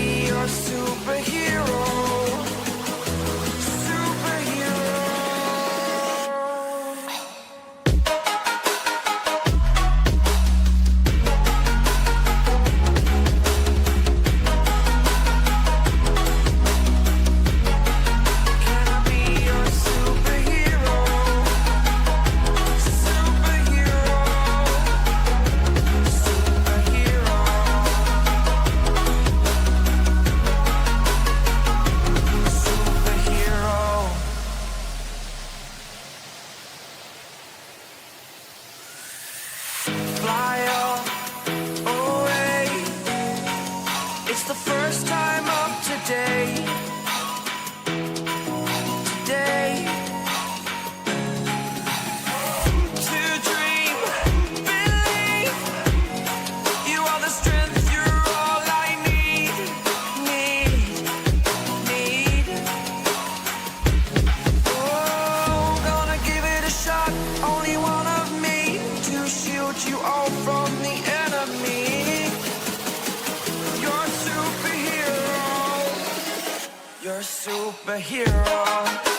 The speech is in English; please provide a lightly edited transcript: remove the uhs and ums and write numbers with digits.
be your superhero? Superhero. Can I be your superhero? Superhero. Superhero. Superhero. Fly away. It's the first time of today. Today. To dream, believe. You are the strength, you're all I need. Need. Oh, gonna give it a shot. Only one of me to shield you all from the enemy. You're a superhero. You're a superhero.